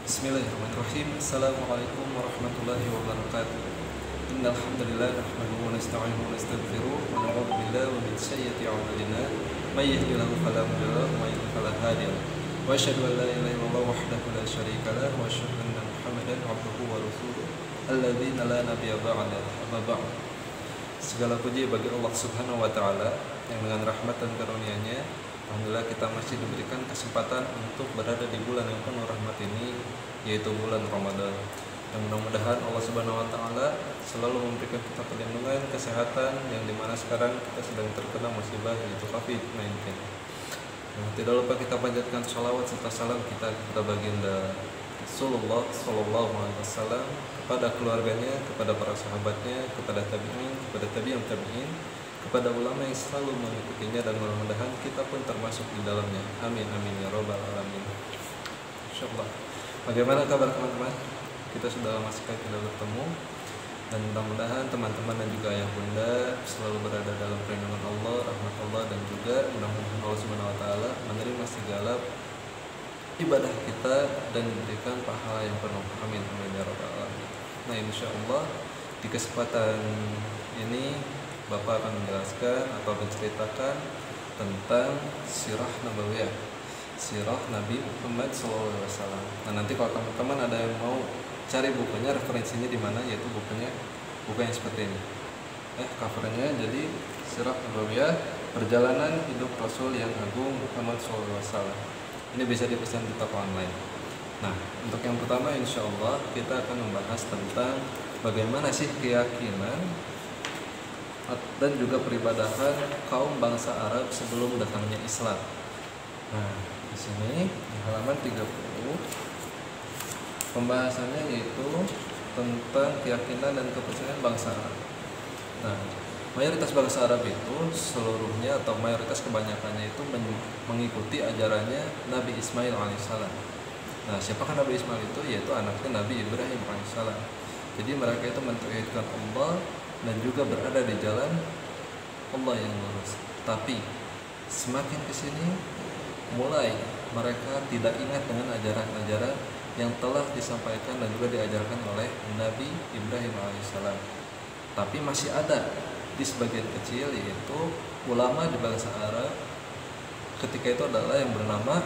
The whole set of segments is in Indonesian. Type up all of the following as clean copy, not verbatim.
Bismillahirrahmanirrahim. Assalamualaikum warahmatullahi wabarakatuh. Innal hamdalillah nahmaduhu wa nasta'inuhu wa nastaghfiruh wa na'udzu billahi min sayyiati a'malina may yahdihillahu fala mudilla lahu wa may yudlil fala hadiya lahu. Wa asyhadu an la ilaha illallah wahdahu la syarika lahu wa asyhadu anna Muhammadan 'abduhu wa rasuluh alladzina la nabiyya ba'da. Amma ba'd. Segala puji bagi Allah Subhanahu wa taala yang dengan rahmat dan karunia-Nya alhamdulillah kita masih diberikan kesempatan untuk berada di bulan yang penuh rahmat ini, yaitu bulan Ramadan. Dan mudah-mudahan Allah Subhanahu wa taala selalu memberikan kita perlindungan, kesehatan, yang dimana sekarang kita sedang terkena musibah yaitu COVID-19. Nah, tidak lupa kita panjatkan sholawat serta salam kita kepada baginda Rasulullah Sallallahu Alaihi Wasallam, kepada keluarganya, kepada para sahabatnya, kepada tabi'in, kepada tabi'in, kepada ulama yang selalu mengikutinya, dan mudah-mudahan kita pun termasuk di dalamnya. Amin amin ya robbal alamin. Insyaallah. Bagaimana kabar teman-teman? Kita sudah lama sekali tidak bertemu, dan mudah-mudahan teman-teman dan juga ayah bunda selalu berada dalam perlindungan Allah, rahmat Allah, dan juga mudah-mudahan Allah Subhanahu wa taala menerima segala ibadah kita dan diberikan pahala yang penuh. Amin amin ya robbal alamin. Nah, insyaallah di kesempatan ini Bapak akan menjelaskan atau menceritakan tentang sirah nabawiyah, sirah Nabi Muhammad SAW. Nah, nanti kalau teman-teman ada yang mau cari bukunya, referensinya di mana, yaitu buku yang seperti ini. Covernya jadi sirah nabawiyah, perjalanan hidup Rasul yang agung Muhammad SAW. Ini bisa dipesan di toko online. Nah, untuk yang pertama insya Allah kita akan membahas tentang bagaimana sih keyakinan dan juga peribadahan kaum bangsa Arab sebelum datangnya Islam. Nah, di sini di halaman 30 pembahasannya yaitu tentang keyakinan dan kepercayaan bangsa Arab. Nah, mayoritas bangsa Arab itu seluruhnya atau mayoritas kebanyakannya itu mengikuti ajarannya Nabi Ismail alaihissalam. Nah, siapakah Nabi Ismail itu? Yaitu anaknya Nabi Ibrahim alaihissalam. Jadi mereka itu mentauhidkan Allah dan juga berada di jalan Allah yang lurus. Tapi semakin kesini mulai mereka tidak ingat dengan ajaran-ajaran yang telah disampaikan dan juga diajarkan oleh Nabi Ibrahim alaihissalam. Tapi masih ada di sebagian kecil, yaitu ulama di bangsa Arab ketika itu adalah yang bernama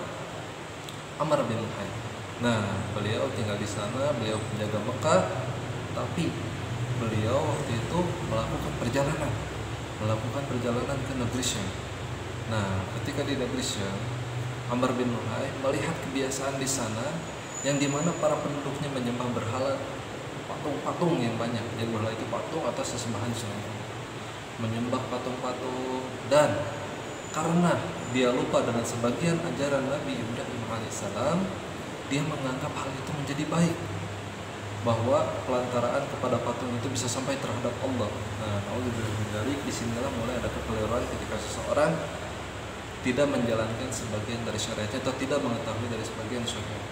Amr bin Luhai. Nah, beliau tinggal di sana, beliau menjaga Mekah, tapi beliau waktu itu melakukan perjalanan ke negeri Syam. Nah, ketika di negeri Syam, Amr bin Luhai melihat kebiasaan di sana yang dimana para penduduknya menyembah berhala, patung-patung yang banyak. Jadi berhala itu patung atau sesembahan selain, menyembah patung-patung, dan karena dia lupa dengan sebagian ajaran Nabi Ibrahim alaihissalam, dia menganggap hal itu menjadi baik, bahwa pelantaraan kepada patung itu bisa sampai terhadap Allah. Nah, di sinilah mulai ada kekeliruan ketika seseorang tidak menjalankan sebagian dari syariatnya atau tidak mengetahui dari sebagian syariat.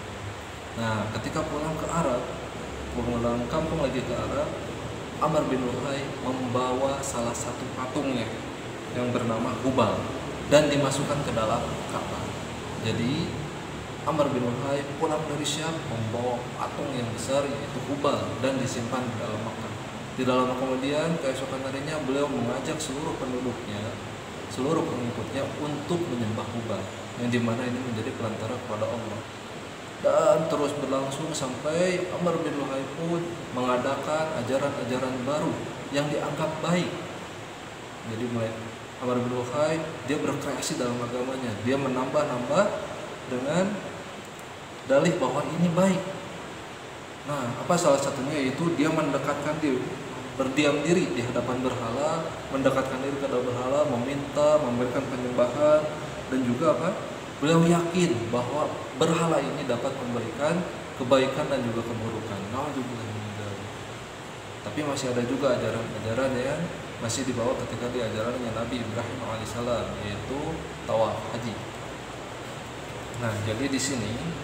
Nah, ketika pulang kampung lagi ke Arab, Amr bin Luhai membawa salah satu patungnya yang bernama Hubal dan dimasukkan ke dalam Ka'bah. Jadi Amr bin Luhai pulang dari Syam membawa patung yang besar yaitu Hubal dan disimpan di dalam Makkah. Di dalam kemudian keesokan harinya beliau mengajak seluruh penduduknya, seluruh pengikutnya untuk menyembah Hubal, yang dimana ini menjadi pelantara kepada Allah. Dan terus berlangsung sampai Amr bin Luhai pun mengadakan ajaran-ajaran baru yang dianggap baik. Jadi mulai Amr bin Luhai dia berkreasi dalam agamanya, dia menambah-nambah dengan dalih bahwa ini baik. Nah, apa salah satunya yaitu dia mendekatkan diri, berdiam diri di hadapan berhala, mendekatkan diri kepada berhala, meminta, memberikan penyembahan, dan juga beliau yakin bahwa berhala ini dapat memberikan kebaikan dan juga keburukan. Tapi masih ada juga ajaran-ajaran yang masih dibawa ketika di ajarannya Nabi Ibrahim alaihissalam, yaitu tawaf haji. Nah, jadi di sini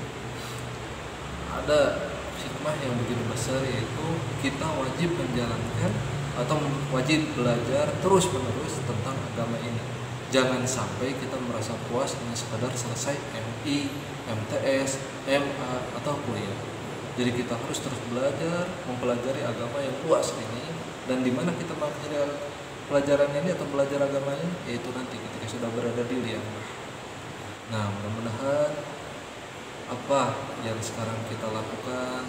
ada hikmah yang begitu besar, yaitu kita wajib menjalankan atau wajib belajar terus-menerus tentang agama ini. Jangan sampai kita merasa puas dengan sekadar selesai MI, MTS, MA atau kuliah. Jadi kita harus terus belajar, mempelajari agama yang luas ini. Dan di mana kita mengakhiri pelajaran ini atau belajar agamanya, yaitu nanti ketika sudah berada di liang. Nah, mudah-mudahan apa yang sekarang kita lakukan,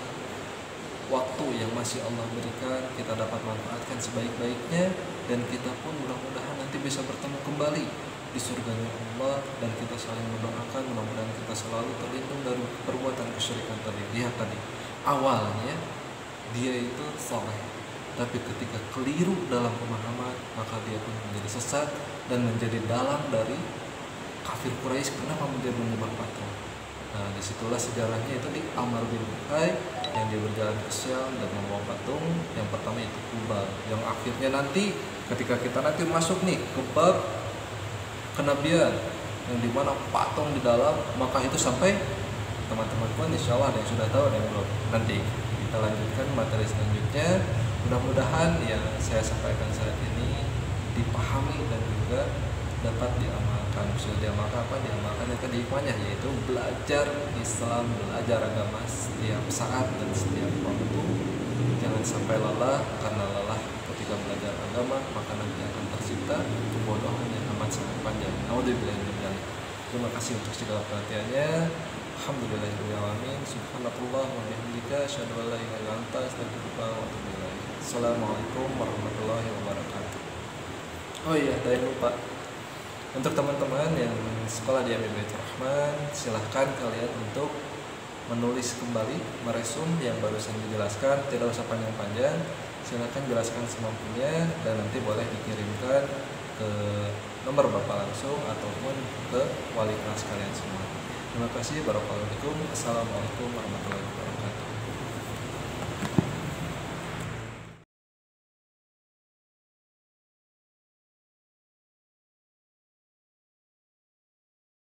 waktu yang masih Allah berikan, kita dapat manfaatkan sebaik-baiknya, dan kita pun mudah-mudahan nanti bisa bertemu kembali di surganya Allah, dan kita saling mendoakan mudah-mudahan kita selalu terlindung dari perbuatan kesyirikan tadi. Lihat tadi, awalnya dia itu soleh, tapi ketika keliru dalam pemahaman, maka dia pun menjadi sesat dan menjadi dalang dari kafir Quraisy. Kenapa menjadi menyembah patung? Nah, disitulah sejarahnya itu di Amr bin Luhai yang dia berjalan ke Syam dan membawa patung. Yang pertama itu Kubal, yang akhirnya nanti ketika kita nanti masuk nih ke bab kenabian yang dimana patung di dalam, maka itu sampai teman-teman pun insya Allah ada yang sudah tahu, ada yang belum. Nanti kita lanjutkan materi selanjutnya. Mudah-mudahan yang saya sampaikan saat ini dipahami dan juga dapat diamalkan. Sudah diamalkan apa? Diamalkan itu hikmahnya, yaitu belajar Islam, belajar agama setiap saat dan setiap waktu. Jangan sampai lelah, karena lelah ketika belajar agama maka nanti akan tercipta kebodohan yang amat sangat panjang. Alhamdulillah. Terima kasih untuk segala perhatiannya. Alhamdulillahirrahmanirrahim. Subhanallah wa bihamdika, asyhadu an la ilaha illa anta, astaghfiruka wa atubu ilaik. Assalamualaikum warahmatullahi wabarakatuh. Oh iya, saya lupa. Untuk teman-teman yang sekolah di Habib Baitur Rahman, silahkan kalian untuk menulis kembali, meresum yang barusan dijelaskan. Tidak usah panjang-panjang, silahkan jelaskan semampunya, dan nanti boleh dikirimkan ke nomor Bapak langsung ataupun ke wali kelas kalian semua. Terima kasih. Barakallahu fikum. Assalamualaikum warahmatullahi wabarakatuh.